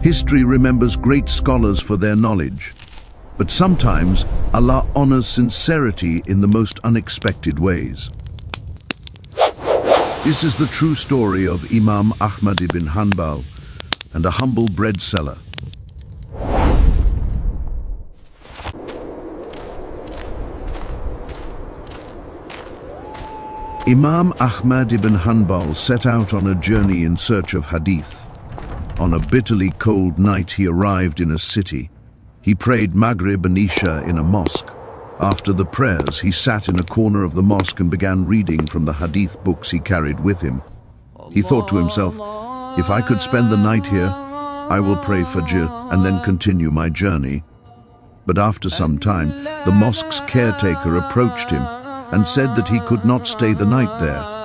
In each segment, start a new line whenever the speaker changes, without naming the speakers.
History remembers great scholars for their knowledge, but sometimes Allah honors sincerity in the most unexpected ways. This is the true story of Imam Ahmad ibn Hanbal and a humble bread seller. Imam Ahmad ibn Hanbal set out on a journey in search of hadith. On a bitterly cold night he arrived in a city. He prayed Maghrib and Isha in a mosque. After the prayers, he sat in a corner of the mosque and began reading from the hadith books he carried with him. He thought to himself, if I could spend the night here, I will pray Fajr and then continue my journey. But after some time, the mosque's caretaker approached him and said that he could not stay the night there.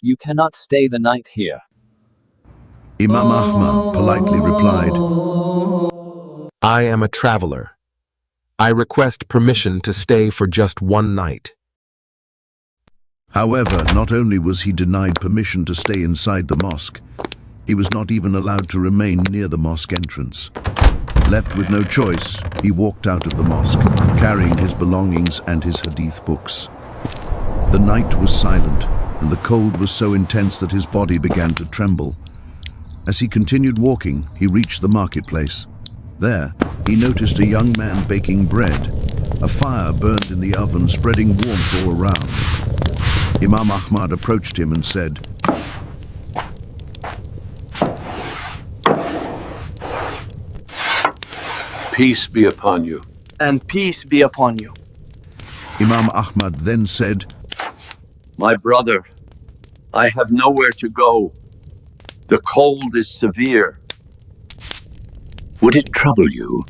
You cannot stay the night here.
Imam Ahmad politely replied,
I am a traveler. I request permission to stay for just one night.
However, not only was he denied permission to stay inside the mosque, he was not even allowed to remain near the mosque entrance. Left with no choice, he walked out of the mosque, carrying his belongings and his hadith books. The night was silent, and the cold was so intense that his body began to tremble. As he continued walking, he reached the marketplace. There, he noticed a young man baking bread. A fire burned in the oven, spreading warmth all around. Imam Ahmad approached him and said,
Peace be upon you.
And peace be upon you.
Imam Ahmad then said,
My brother, I have nowhere to go. The cold is severe. Would it trouble you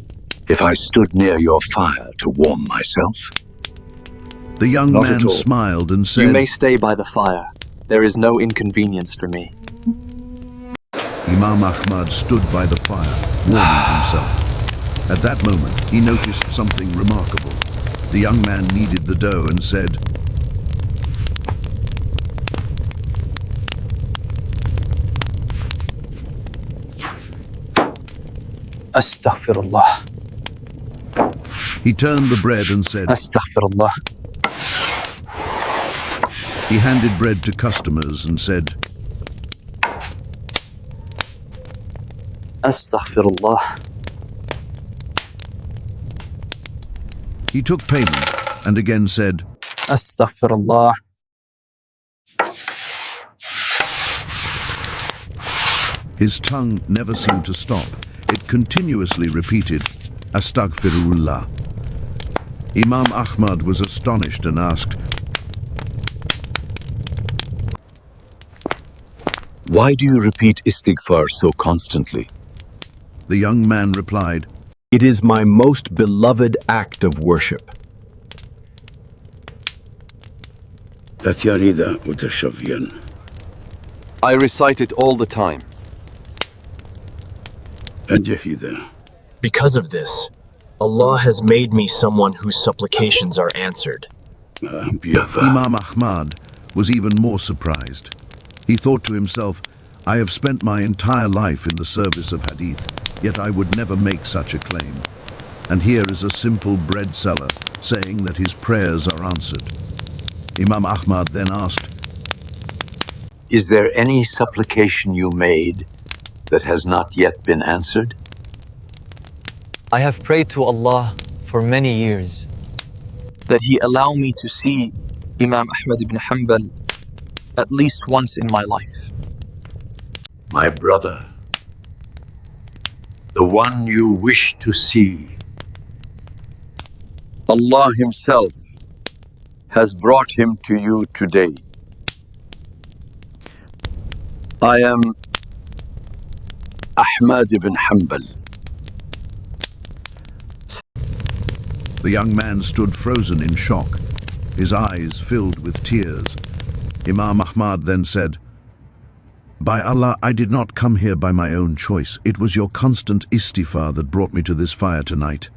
if I stood near your fire to warm myself?
The young
Not
man
at all.
smiled and said,
You may stay by the fire. There is no inconvenience for me.
Imam Ahmad stood by the fire, warming himself. At that moment, he noticed something remarkable. The young man kneaded the dough and said,
Astaghfirullah.
He turned the bread and said,
Astaghfirullah.
He handed bread to customers and said,
Astaghfirullah.
He took payment and again said,
Astaghfirullah.
His tongue never seemed to stop. It continuously repeated, Astaghfirullah. Imam Ahmad was astonished and asked,
Why do you repeat istighfar so constantly?
The young man replied,
It is my most beloved act of worship.
I recite it all the time.
Because of this, Allah has made me someone whose supplications are answered.
Imam Ahmad was even more surprised. He thought to himself, I have spent my entire life in the service of hadith, yet I would never make such a claim. And here is a simple bread seller saying that his prayers are answered. Imam Ahmad then asked,
Is there any supplication you made that has not yet been answered?
I have prayed to Allah for many years that He allow me to see Imam Ahmad ibn Hanbal at least once in my life.
My brother, the one you wish to see, Allah Himself has brought him to you today. I am Ahmad ibn Hanbal.
The young man stood frozen in shock, his eyes filled with tears. Imam Ahmad then said, By Allah, I did not come here by my own choice. It was your constant istighfar that brought me to this fire tonight.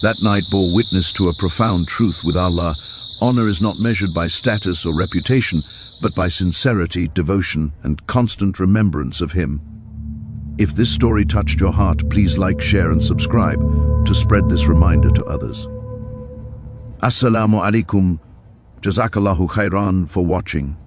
That night bore witness to a profound truth with Allah. Honor is not measured by status or reputation, but by sincerity, devotion, and constant remembrance of Him. If this story touched your heart, please like, share, and subscribe to spread this reminder to others. Assalamu alaikum. Jazakallahu khairan for watching.